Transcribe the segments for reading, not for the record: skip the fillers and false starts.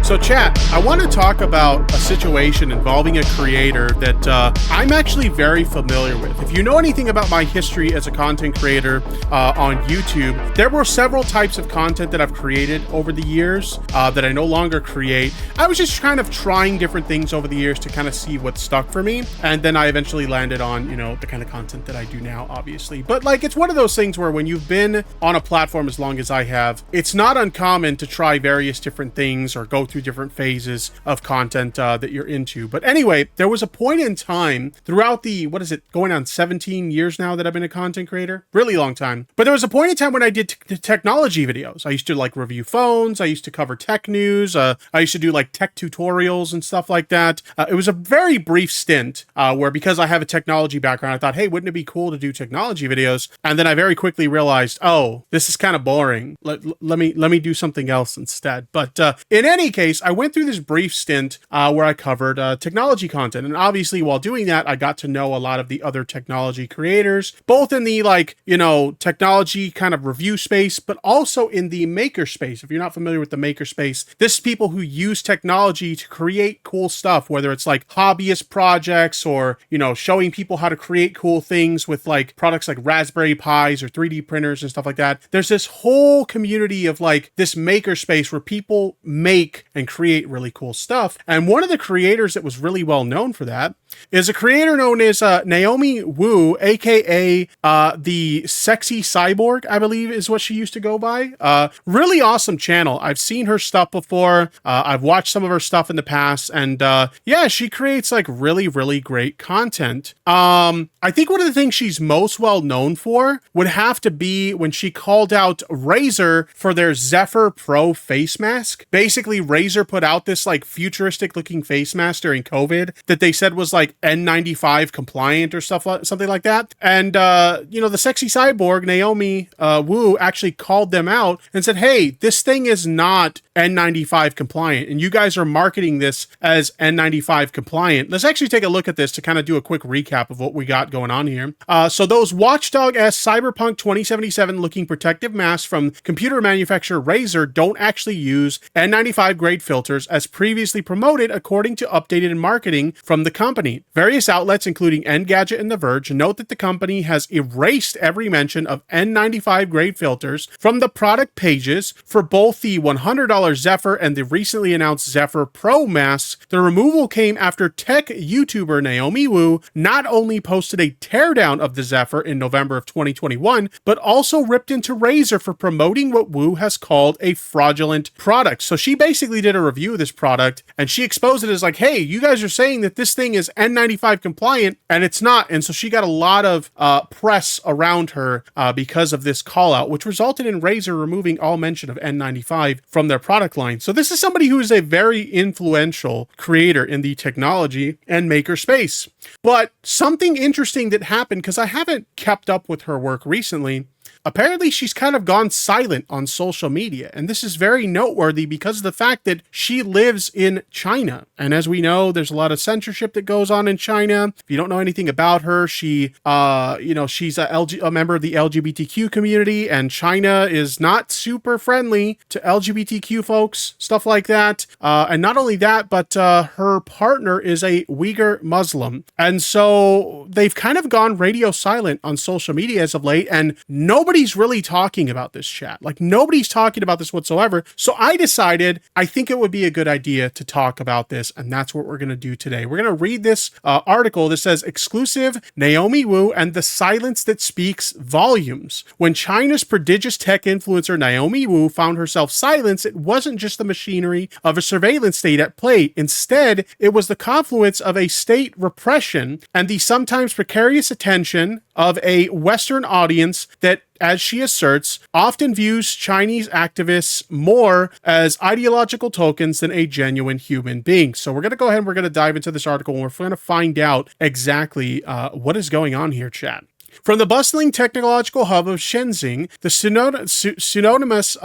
So chat, I want to talk about a situation involving a creator that I'm actually very familiar with. If you know anything about my history as a content creator on YouTube, there were several types of content that I've created over the years that I no longer create. I was just kind of trying different things over the years to kind of see what stuck for me. And then I eventually landed on, the kind of content that I do now, obviously. But like, it's one of those things where when you've been on a platform as long as I have, it's not uncommon to try various different things or go through different phases of content that you're into. But anyway, there was a point in time throughout the, going on 17 years now that I've been a content creator? Really long time. But there was a point in time when I did technology videos. I used to like review phones. I used to cover tech news. I used to do like tech tutorials and stuff like that. It was a very brief stint where, because I have a technology background, I thought, hey, wouldn't it be cool to do technology videos? And then I very quickly realized, oh, this is kind of boring. Let me do something else instead. But in any case, I went through this brief stint where I covered technology content. And obviously, while doing that, I got to know a lot of the other technology creators, both in the technology kind of review space, but also in the maker space. If you're not familiar with the maker space, this is people who use technology to create cool stuff, whether it's like hobbyist projects or, showing people how to create cool things with like products like Raspberry Pis or 3D printers and stuff like that. There's this whole community of like this maker space where people make and create really cool stuff. And one of the creators that was really well known for that is a creator known as Naomi Wu, aka the Sexy Cyborg, I believe is what she used to go by. Really awesome channel. I've seen her stuff before. I've watched some of her stuff in the past, and she creates like really, really great content. I think one of the things she's most well known for would have to be when she called out Razer for their Zephyr Pro face mask. Basically, Razer put out this like futuristic looking face mask during COVID that they said was like N95 compliant or something like that. And, the Sexy Cyborg, Naomi Wu, actually called them out and said, hey, this thing is not N95 compliant, and you guys are marketing this as N95 compliant. Let's actually take a look at this to kind of do a quick recap of what we got going on here. So those Watchdog-esque Cyberpunk 2077 looking protective masks from computer manufacturer Razer don't actually use N95 grade filters as previously promoted, according to updated marketing from the company. Various outlets, including Engadget and The Verge, note that the company has erased every mention of N95 grade filters from the product pages for both the $100 Zephyr and the recently announced Zephyr Pro masks. The removal came after tech YouTuber Naomi Wu not only posted a teardown of the Zephyr in November of 2021, but also ripped into Razer for promoting what Wu has called a fraudulent product. So she basically did a review of this product, and she exposed it as like, hey, you guys are saying that this thing is N95 compliant, and it's not. And so she got a lot of press around her because of this call out, which resulted in Razer removing all mention of N95 from their product line. So this is somebody who is a very influential creator in the technology and maker space. But something interesting that happened, because I haven't kept up with her work recently, apparently she's kind of gone silent on social media. And this is very noteworthy because of the fact that she lives in China. And as we know, there's a lot of censorship that goes on in China. If you don't know anything about her, she's a member of the LGBTQ community, and China is not super friendly to LGBTQ folks, stuff like that. And not only that, but her partner is a Uyghur Muslim. And so they've kind of gone radio silent on social media as of late, and nobody's really talking about this, chat. Like, nobody's talking about this whatsoever. So I decided I think it would be a good idea to talk about this, and that's what we're going to do today. We're going to read this article that says, exclusive, Naomi Wu and the silence that speaks volumes. When China's prodigious tech influencer Naomi Wu found herself silenced, it wasn't just the machinery of a surveillance state at play. Instead, it was the confluence of a state repression and the sometimes precarious attention of a Western audience that, as she asserts, often views Chinese activists more as ideological tokens than a genuine human being. So we're going to go ahead and we're going to dive into this article, and we're going to find out exactly what is going on here, chat. From the bustling technological hub of Shenzhen, the pseudonymous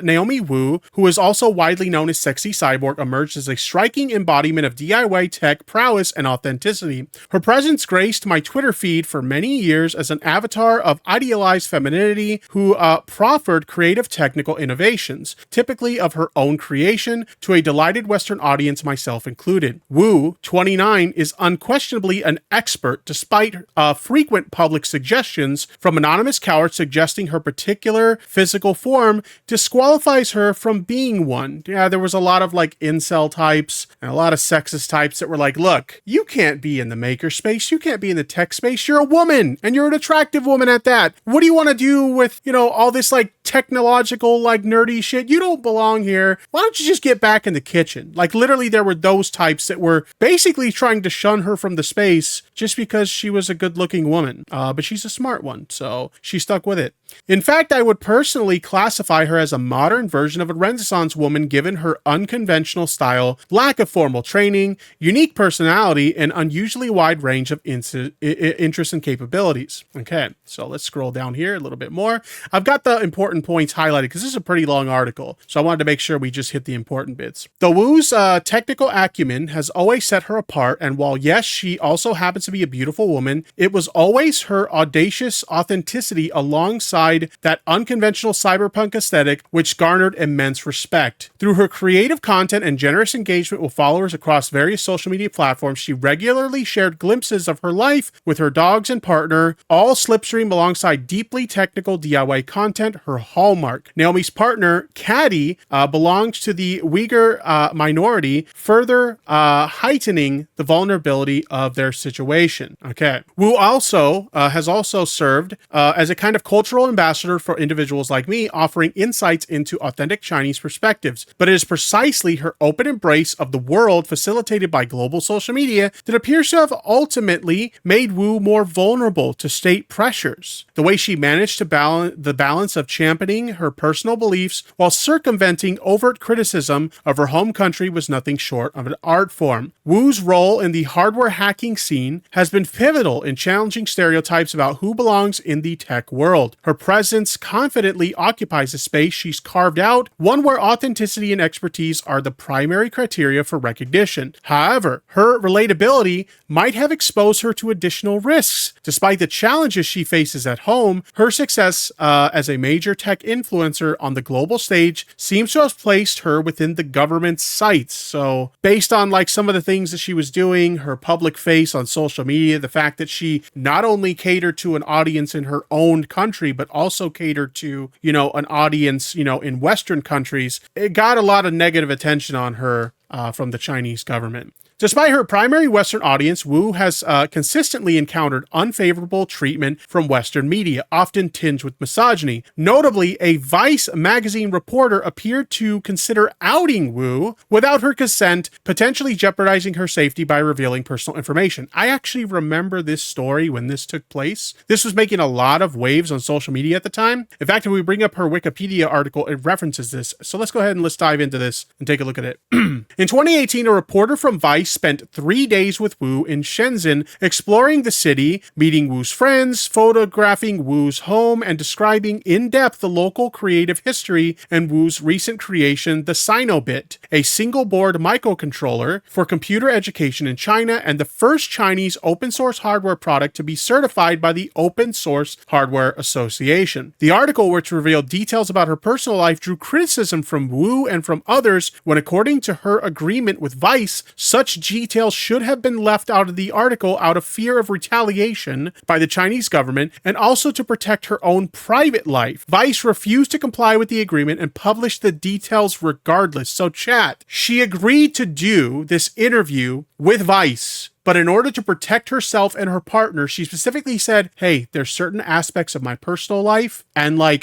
Naomi Wu, who is also widely known as Sexy Cyborg, emerged as a striking embodiment of DIY tech prowess and authenticity. Her presence graced my Twitter feed for many years as an avatar of idealized femininity who proffered creative technical innovations, typically of her own creation, to a delighted Western audience, myself included. Wu, 29, is unquestionably an expert, despite frequent public suggestions from anonymous cowards suggesting her particular physical form disqualifies her from being one. Yeah, there was a lot of like incel types and a lot of sexist types that were like, look, you can't be in the maker space, you can't be in the tech space, you're a woman, and you're an attractive woman at that. What do you want to do with, all this like technological, like nerdy shit? You don't belong here. Why don't you just get back in the kitchen? Like literally there were those types that were basically trying to shun her from the space just because she was a good looking woman. But she's a smart one, so she stuck with it. In fact, I would personally classify her as a modern version of a Renaissance woman given her unconventional style, lack of formal training, unique personality, and unusually wide range of interests and capabilities. Okay, so let's scroll down here a little bit more. I've got the important points highlighted because this is a pretty long article, so I wanted to make sure we just hit the important bits. The Wu's technical acumen has always set her apart, and while yes, she also happens to be a beautiful woman, it was always her audacious authenticity alongside that unconventional cyberpunk aesthetic which garnered immense respect. Through her creative content and generous engagement with followers across various social media platforms, she regularly shared glimpses of her life with her dogs and partner, all slipstream alongside deeply technical DIY content, her hallmark. Naomi's partner, Caddy, belongs to the Uyghur minority, further heightening the vulnerability of their situation. Okay. Wu also has also served as a kind of cultural ambassador for individuals like me, offering insights into authentic Chinese perspectives. But it is precisely her open embrace of the world, facilitated by global social media, that appears to have ultimately made Wu more vulnerable to state pressures. The way she managed to balance of championing her personal beliefs while circumventing overt criticism of her home country was nothing short of an art form. Wu's role in the hardware hacking scene has been pivotal in challenging stereotypes about who belongs in the tech world. Her presence confidently occupies a space she's carved out, one where authenticity and expertise are the primary criteria for recognition. However, her relatability might have exposed her to additional risks. Despite the challenges she faces at home, her success as a major tech influencer on the global stage seems to have placed her within the government's sights. So based on like some of the things that she was doing, her public face on social media, the fact that she not only catered to an audience in her own country, but also catered to, an audience, in Western countries, it got a lot of negative attention on her from the Chinese government. Despite her primary Western audience, Wu has consistently encountered unfavorable treatment from Western media, often tinged with misogyny. Notably, a Vice magazine reporter appeared to consider outing Wu without her consent, potentially jeopardizing her safety by revealing personal information. I actually remember this story when this took place. This was making a lot of waves on social media at the time. In fact, if we bring up her Wikipedia article, it references this. So let's go ahead and let's dive into this and take a look at it. In 2018, a reporter from Vice spent 3 days with Wu in Shenzhen, exploring the city, meeting Wu's friends, photographing Wu's home, and describing in depth the local creative history and Wu's recent creation, the Sinobit, a single-board microcontroller for computer education in China and the first Chinese open-source hardware product to be certified by the Open Source Hardware Association. The article, which revealed details about her personal life, drew criticism from Wu and from others when, according to her agreement with Vice, such details should have been left out of the article out of fear of retaliation by the Chinese government and also to protect her own private life. Vice refused to comply with the agreement and published the details regardless. So chat, she agreed to do this interview with Vice, but in order to protect herself and her partner, she specifically said, hey, there's certain aspects of my personal life and my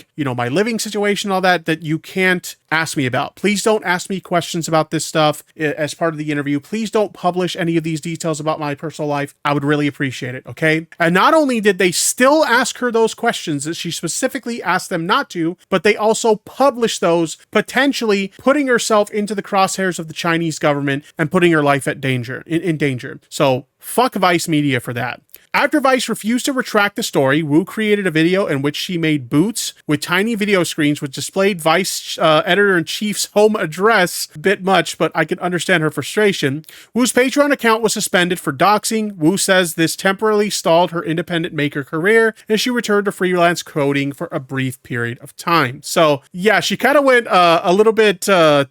living situation, all that you can't ask me about. Please don't ask me questions about this stuff as part of the interview. Please don't publish any of these details about my personal life. I would really appreciate it, okay? And not only did they still ask her those questions that she specifically asked them not to, but they also published those, potentially putting herself into the crosshairs of the Chinese government and putting her life at danger, in danger. So fuck Vice Media for that. After Vice refused to retract the story, Wu created a video in which she made boots with tiny video screens which displayed Vice editor-in-chief's home address. A bit much, but I can understand her frustration. Wu's Patreon account was suspended for doxing. Wu says this temporarily stalled her independent maker career, and she returned to freelance coding for a brief period of time. So yeah, she kind of went a little bit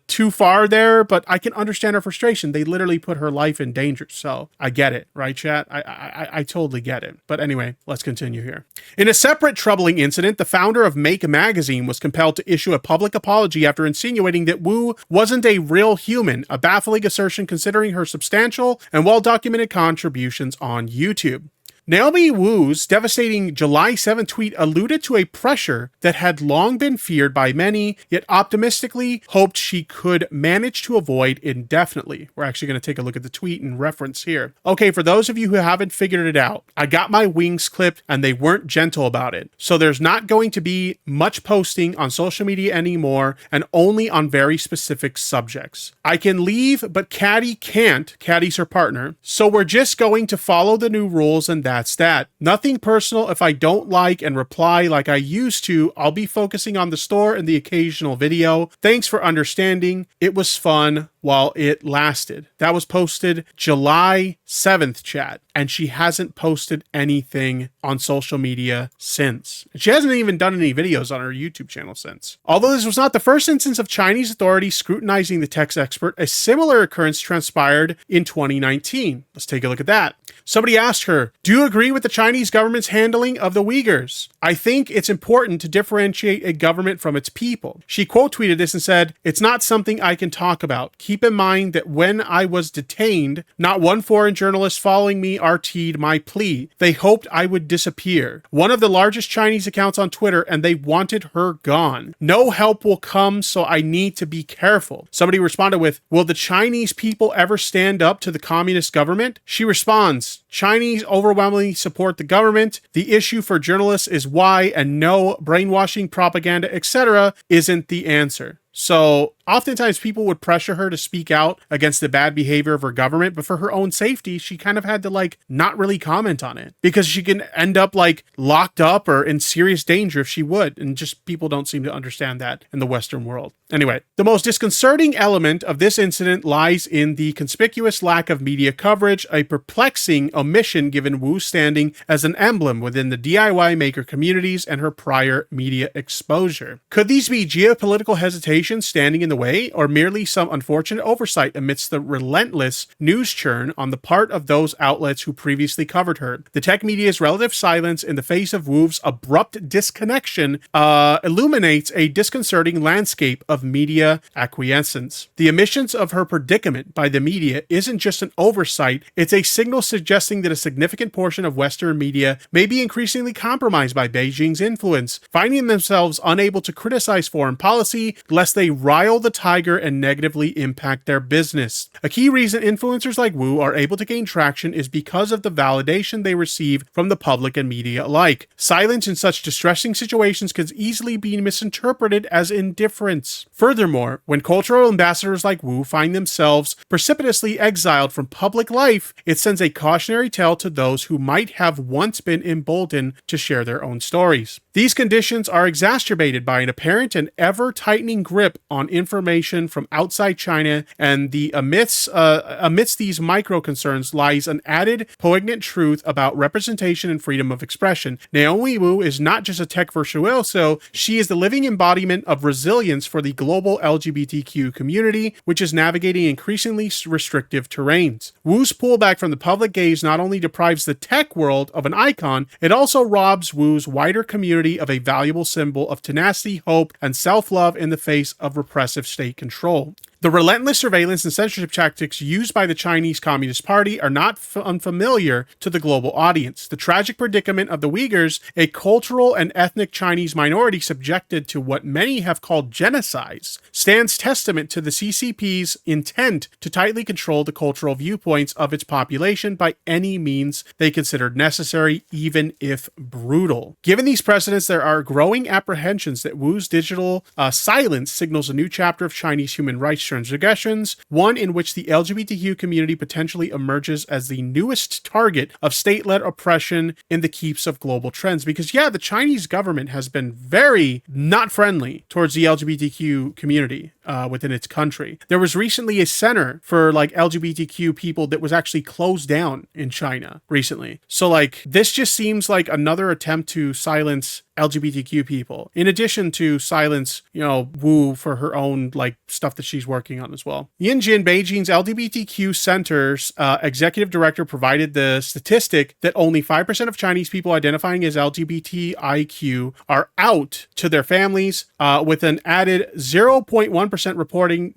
too far there, but I can understand her frustration. They literally put her life in danger. So I get it, right, chat? I totally get it. But anyway, let's continue here. In a separate troubling incident, the founder of Make Magazine was compelled to issue a public apology after insinuating that Wu wasn't a real human, a baffling assertion considering her substantial and well-documented contributions on YouTube. Naomi Wu's devastating July 7th tweet alluded to a pressure that had long been feared by many, yet optimistically hoped she could manage to avoid indefinitely. We're actually going to take a look at the tweet and reference here. Okay, for those of you who haven't figured it out, I got my wings clipped and they weren't gentle about it. So there's not going to be much posting on social media anymore and only on very specific subjects. I can leave, but Caddy can't. Caddy's her partner. So we're just going to follow the new rules and that's that. Nothing personal. If I don't like and reply like I used to, I'll be focusing on the store and the occasional video. Thanks for understanding. It was fun while it lasted. That was posted July 7th, chat. And she hasn't posted anything on social media since. She hasn't even done any videos on her YouTube channel since. Although this was not the first instance of Chinese authorities scrutinizing the tech expert, a similar occurrence transpired in 2019. Let's take a look at that. Somebody asked her, do you agree with the Chinese government's handling of the Uyghurs? I think it's important to differentiate a government from its people. She quote tweeted this and said, it's not something I can talk about. Keep in mind that when I was detained, not one foreign journalist following me RT'd my plea. They hoped I would disappear. One of the largest Chinese accounts on Twitter, and they wanted her gone. No help will come, so I need to be careful. Somebody responded with, will the Chinese people ever stand up to the communist government? She responds, Chinese overwhelmingly support the government. The issue for journalists is why, and no, brainwashing, propaganda, etc. isn't the answer. So oftentimes people would pressure her to speak out against the bad behavior of her government, but for her own safety, she kind of had to not really comment on it because she can end up locked up or in serious danger if she would. And just people don't seem to understand that in the Western world. Anyway, the most disconcerting element of this incident lies in the conspicuous lack of media coverage, a perplexing omission given Wu's standing as an emblem within the DIY maker communities and her prior media exposure. Could these be geopolitical hesitations standing in the way, or merely some unfortunate oversight amidst the relentless news churn on the part of those outlets who previously covered her? The tech media's relative silence in the face of Wu's abrupt disconnection illuminates a disconcerting landscape of media acquiescence. The omissions of her predicament by the media isn't just an oversight, it's a signal suggesting that a significant portion of Western media may be increasingly compromised by Beijing's influence, finding themselves unable to criticize foreign policy lest they rile the tiger and negatively impact their business. A key reason influencers like Wu are able to gain traction is because of the validation they receive from the public and media alike. Silence in such distressing situations can easily be misinterpreted as indifference. Furthermore, when cultural ambassadors like Wu find themselves precipitously exiled from public life, it sends a cautionary tale to those who might have once been emboldened to share their own stories. These conditions are exacerbated by an apparent and ever-tightening grip on information from outside China, and amidst these micro concerns lies an added poignant truth about representation and freedom of expression. Naomi Wu is not just a tech virtuoso, she is the living embodiment of resilience for the global LGBTQ community, which is navigating increasingly restrictive terrains. Wu's pullback from the public gaze not only deprives the tech world of an icon, it also robs Wu's wider community of a valuable symbol of tenacity, hope, and self-love in the face of repressive state control. The relentless surveillance and censorship tactics used by the Chinese Communist Party are not unfamiliar to the global audience. The tragic predicament of the Uyghurs, a cultural and ethnic Chinese minority subjected to what many have called genocides, stands testament to the CCP's intent to tightly control the cultural viewpoints of its population by any means they considered necessary, even if brutal. Given these precedents, there are growing apprehensions that Wu's digital silence signals a new chapter of Chinese human rights transgressions, one in which the LGBTQ community potentially emerges as the newest target of state-led oppression in the keeps of global trends. Because yeah, the Chinese government has been very not friendly towards the LGBTQ community within its country. There was recently a center for like LGBTQ people that was actually closed down in China recently. So like this just seems like another attempt to silence LGBTQ people, in addition to silence, Wu for her own like stuff that she's working on as well. Yinjin, Beijing's LGBTQ Center's executive director, provided the statistic that only 5% of Chinese people identifying as LGBTIQ are out to their families, with an added 0.1% reporting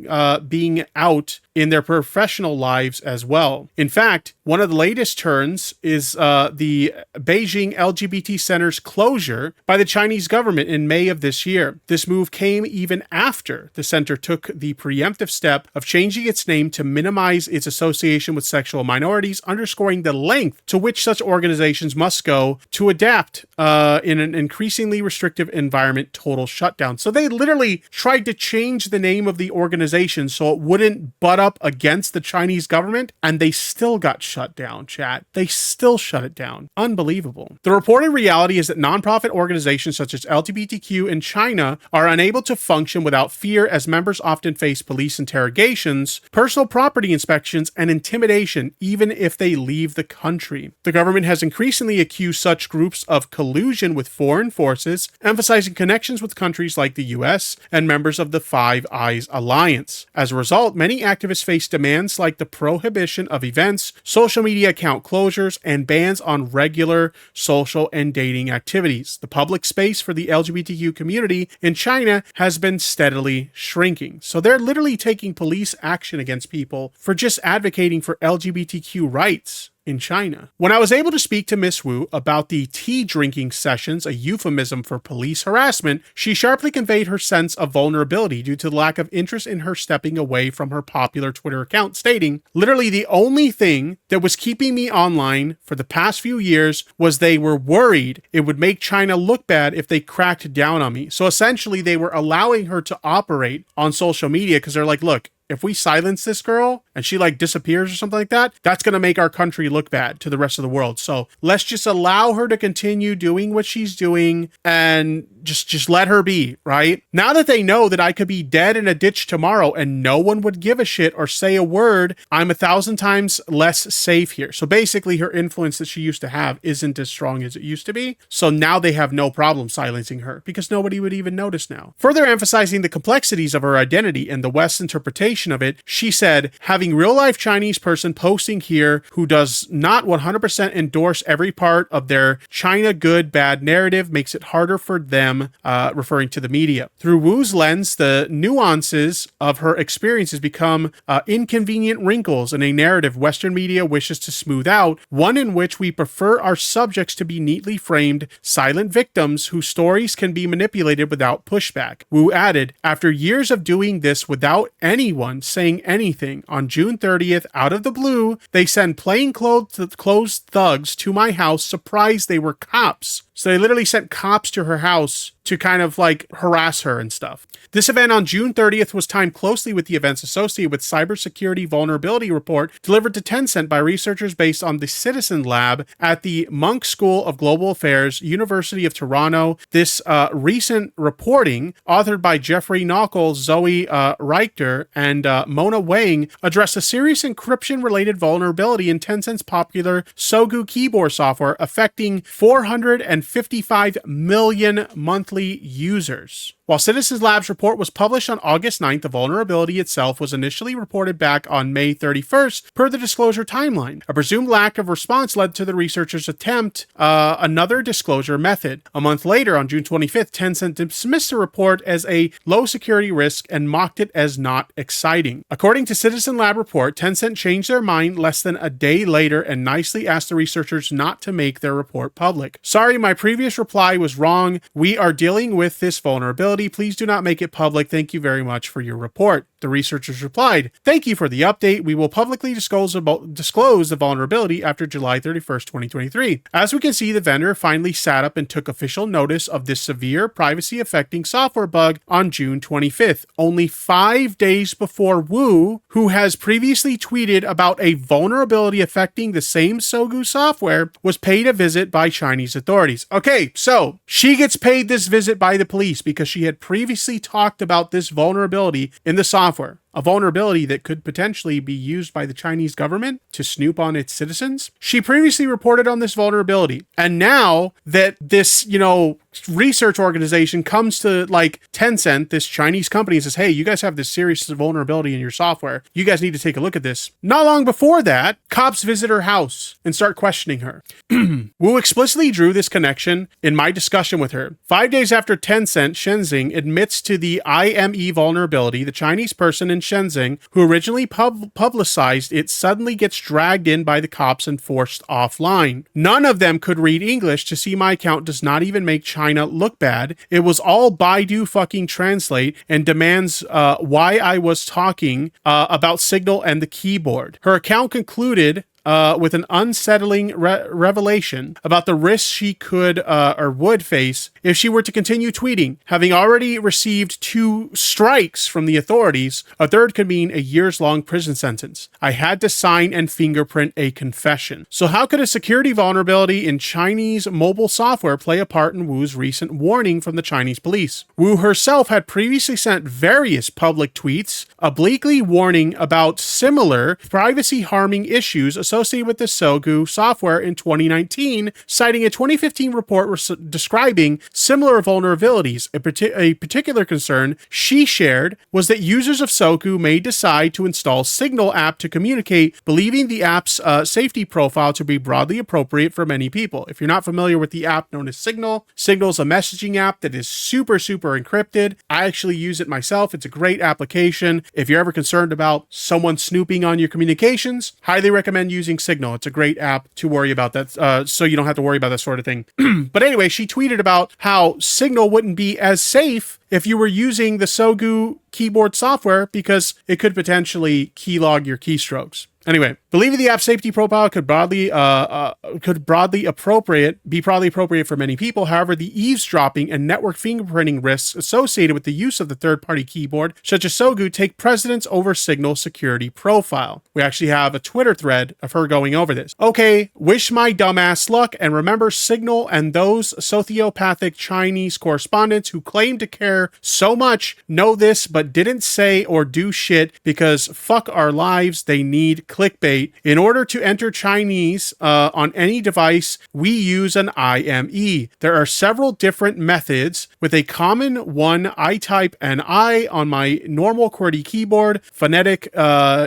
being out in their professional lives as well. In fact, one of the latest turns is the Beijing LGBT Center's closure by the Chinese government in May of this year. This move came even after the center took the preemptive step of changing its name to minimize its association with sexual minorities, underscoring the length to which such organizations must go to adapt in an increasingly restrictive environment. Total shutdown. So they literally tried to change the name of the organization so it wouldn't butt up against the Chinese government, and they still got shut down, chat. They still shut it down. Unbelievable. The reported reality is that nonprofit organizations such as LGBTQ in China are unable to function without fear, as members often face police interrogations, personal property inspections, and intimidation even if they leave the country. The government has increasingly accused such groups of collusion with foreign forces, emphasizing connections with countries like the US and members of the Five Eyes Alliance. As a result, many activists face demands like the prohibition of events, social media account closures, and bans on regular social and dating activities. The public space for the LGBTQ community in China has been steadily shrinking. So they're literally taking police action against people for just advocating for LGBTQ rights in China. When I was able to speak to Miss Wu about the tea drinking sessions, a euphemism for police harassment, she sharply conveyed her sense of vulnerability due to the lack of interest in her stepping away from her popular Twitter account, stating, "Literally the only thing that was keeping me online for the past few years was they were worried it would make China look bad if they cracked down on me." So essentially they were allowing her to operate on social media because they're like, look, if we silence this girl and she like disappears or something like that, that's going to make our country look bad to the rest of the world. So let's just allow her to continue doing what she's doing and just let her be, right? Now that they know that I could be dead in a ditch tomorrow and no one would give a shit or say a word, I'm 1,000 times less safe here. So basically her influence that she used to have isn't as strong as it used to be. So now they have no problem silencing her because nobody would even notice now. Further emphasizing the complexities of her identity and the West's interpretation of it, she said, "Having real-life Chinese person posting here who does not 100% endorse every part of their China good bad narrative makes it harder for them," referring to the media. Through Wu's lens, the nuances of her experiences become inconvenient wrinkles in a narrative Western media wishes to smooth out, one in which we prefer our subjects to be neatly framed, silent victims whose stories can be manipulated without pushback. Wu added, "After years of doing this without anyone saying anything, on June 30th, out of the blue, they send plainclothes thugs to my house, surprised they were cops." So they literally sent cops to her house to kind of like harass her and stuff. This event on June 30th was timed closely with the events associated with cybersecurity vulnerability report delivered to Tencent by researchers based on the Citizen Lab at the Munk School of Global Affairs, University of Toronto. This recent reporting, authored by Jeffrey Knockel, Zoe Reichter, and Mona Wang, addressed a serious encryption-related vulnerability in Tencent's popular Sogu keyboard software, affecting 455 million monthly users. While Citizens Lab's report was published on August 9th, the vulnerability itself was initially reported back on May 31st per the disclosure timeline. A presumed lack of response led to the researchers' attempt another disclosure method. A month later, on June 25th, Tencent dismissed the report as a low security risk and mocked it as not exciting. According to Citizen Lab report, Tencent changed their mind less than a day later and nicely asked the researchers not to make their report public. "Sorry, my previous reply was wrong. We are dealing with this vulnerability. Please do not make it public. Thank you very much for your report." The researchers replied, "Thank you for the update. We will publicly disclose the vulnerability after July 31st, 2023. As we can see, the vendor finally sat up and took official notice of this severe privacy-affecting software bug on June 25th, only 5 days before Wu, who has previously tweeted about a vulnerability affecting the same Sogu software, was paid a visit by Chinese authorities." Okay, so she gets paid this visit by the police because she had previously talked about this vulnerability in the software. A vulnerability that could potentially be used by the Chinese government to snoop on its citizens. She previously reported on this vulnerability. And now that this, research organization comes to like Tencent, this Chinese company, and says, "Hey, you guys have this serious vulnerability in your software. You guys need to take a look at this." Not long before that, cops visit her house and start questioning her. Wu explicitly drew this connection in my discussion with her. 5 days after Tencent, Shenzhen admits to the IME vulnerability, the Chinese person in Shenzhen, who originally publicized it, suddenly gets dragged in by the cops and forced offline. None of them could read English. To see my account does not even make China look bad. It was all Baidu fucking translate and demands why I was talking about Signal and the keyboard. Her account concluded with an unsettling revelation about the risks she could or would face if she were to continue tweeting. Having already received 2 strikes from the authorities, a third could mean a years-long prison sentence. I had to sign and fingerprint a confession. So how could a security vulnerability in Chinese mobile software play a part in Wu's recent warning from the Chinese police? Wu herself had previously sent various public tweets obliquely warning about similar privacy-harming issues associated with the Sogu software in 2019, citing a 2015 report describing similar vulnerabilities. A particular concern she shared was that users of Sogu may decide to install Signal app to communicate, believing the app's safety profile to be broadly appropriate for many people. If you're not familiar with the app known as Signal, Signal's a messaging app that is super encrypted. I actually use it myself. It's a great application. If you're ever concerned about someone snooping on your communications, highly recommend using Signal. It's a great app to worry about that, so you don't have to worry about that sort of thing. But anyway, she tweeted about how Signal wouldn't be as safe if you were using the Sogu keyboard software because it could potentially keylog your keystrokes. Anyway, believing the app safety profile could be broadly appropriate for many people. However, the eavesdropping and network fingerprinting risks associated with the use of the third-party keyboard, such as Sogu, take precedence over Signal's security profile. We actually have a Twitter thread of her going over this. Okay, wish my dumbass luck, and remember Signal and those sociopathic Chinese correspondents who claim to care so much know this but didn't say or do shit because fuck our lives, they need clickbait. In order to enter Chinese on any device, we use an IME. There are several different methods. With a common one, I type an I on my normal QWERTY keyboard. Phonetic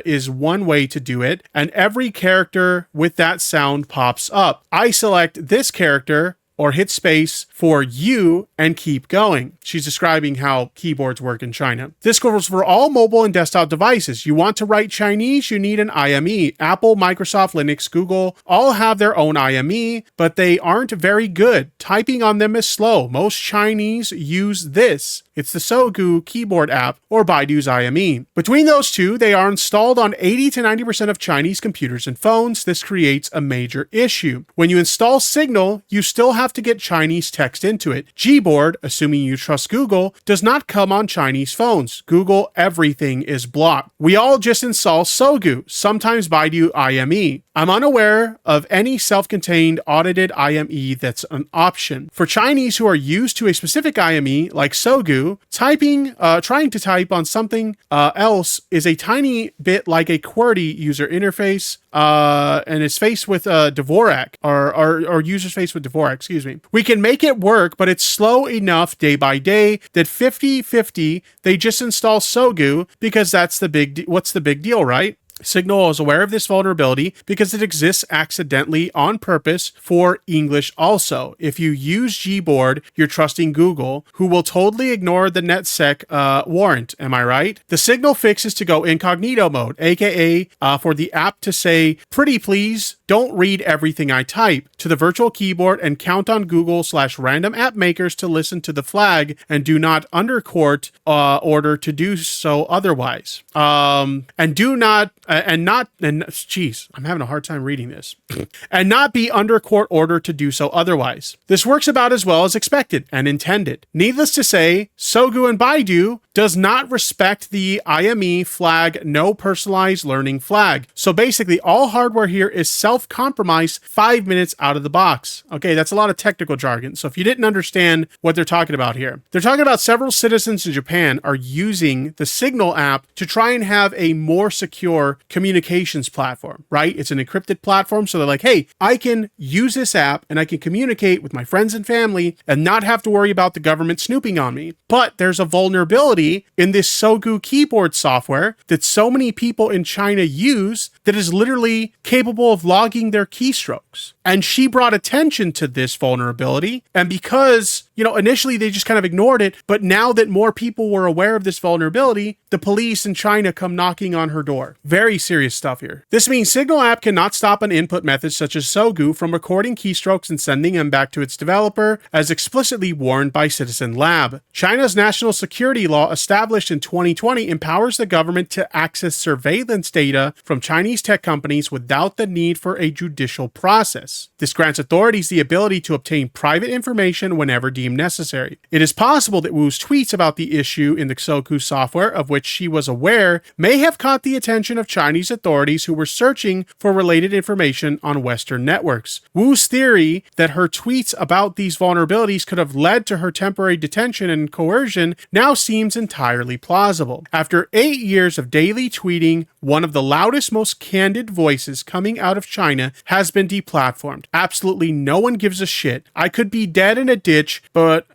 is one way to do it, and every character with that sound pops up. I select this character or hit space for you and keep going. She's describing how keyboards work in China. This goes for all mobile and desktop devices. You want to write Chinese, you need an IME. Apple, Microsoft, Linux, Google all have their own IME, but they aren't very good. Typing on them is slow. Most Chinese use this. It's the Sogu keyboard app or Baidu's IME. Between those two, they are installed on 80 to 90% of Chinese computers and phones. This creates a major issue. When you install Signal, you still have to get Chinese text into it. Gboard, assuming you trust Google, does not come on Chinese phones. Google, everything is blocked. We all just install Sogu, sometimes Baidu IME. I'm unaware of any self-contained audited IME that's an option. For Chinese who are used to a specific IME, like Sogu, trying to type on something else is a tiny bit like a QWERTY user interface, and is faced with Dvorak, or users faced with Dvorak, excuse me. We can make it work, but it's slow enough day by day that 50-50, they just install Sogu because that's what's the big deal, right? Signal is aware of this vulnerability because it exists accidentally on purpose for English also. If you use Gboard, you're trusting Google, who will totally ignore the NetSec warrant. Am I right? The Signal fix is to go incognito mode, aka for the app to say, pretty please, don't read everything I type, to the virtual keyboard and count on Google/random app makers to listen to the flag and do not undercourt order to do so otherwise. Jeez, I'm having a hard time reading this. And not be under court order to do so otherwise. This works about as well as expected and intended. Needless to say, Sogu and Baidu does not respect the IME flag, no personalized learning flag. So basically, all hardware here is self-compromised 5 minutes out of the box. Okay, that's a lot of technical jargon. So if you didn't understand what they're talking about here, they're talking about several citizens in Japan are using the Signal app to try and have a more secure communications platform, right? It's an encrypted platform. So they're like, hey, I can use this app and I can communicate with my friends and family and not have to worry about the government snooping on me. But there's a vulnerability in this Sogu keyboard software that so many people in China use that is literally capable of logging their keystrokes. And she brought attention to this vulnerability. And because, initially they just kind of ignored it, but now that more people were aware of this vulnerability, the police in China come knocking on her door. Very serious stuff here. This means Signal app cannot stop an input method such as Sogu from recording keystrokes and sending them back to its developer, as explicitly warned by Citizen Lab. China's national security law, established in 2020, empowers the government to access surveillance data from Chinese tech companies without the need for a judicial process. This grants authorities the ability to obtain private information whenever deemed necessary. It is possible that Wu's tweets about the issue in the Sogu software, of which she was aware, may have caught the attention of Chinese authorities who were searching for related information on Western networks. Wu's theory that her tweets about these vulnerabilities could have led to her temporary detention and coercion now seems entirely plausible. After 8 years of daily tweeting, one of the loudest, most candid voices coming out of China has been deplatformed. Absolutely no one gives a shit. I could be dead in a ditch, but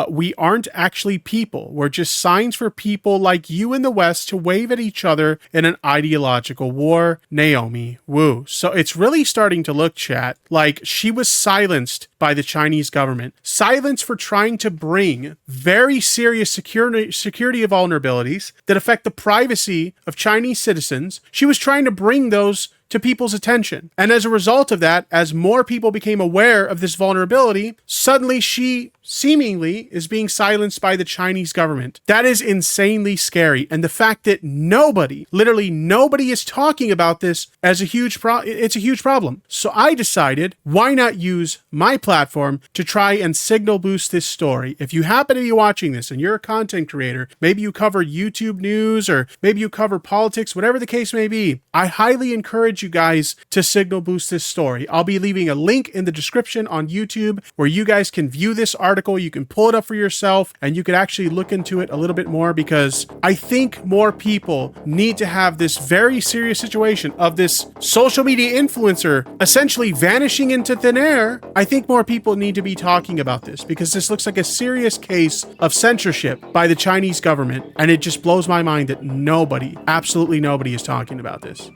we aren't actually people. We're just signs for people like you in the West to wave at each other in an ideological war. Naomi Wu. So it's really starting to look, chat, like she was silenced by the Chinese government. Silenced for trying to bring very serious security vulnerabilities that affect the privacy of Chinese citizens. She was trying to bring those to people's attention. And as a result of that, as more people became aware of this vulnerability, suddenly she seemingly is being silenced by the Chinese government. That is insanely scary. And the fact that literally nobody is talking about this as it's a huge problem. So I decided, why not use my platform to try and signal boost this story? If you happen to be watching this and you're a content creator, maybe you cover YouTube news or maybe you cover politics, whatever the case may be, I highly encourage you guys to signal boost this story. I'll be leaving a link in the description on YouTube where you guys can view this article. You can pull it up for yourself and you could actually look into it a little bit more, because I think more people need to have this very serious situation of this social media influencer essentially vanishing into thin air. I think more people need to be talking about this because this looks like a serious case of censorship by the Chinese government, and it just blows my mind that absolutely nobody is talking about this.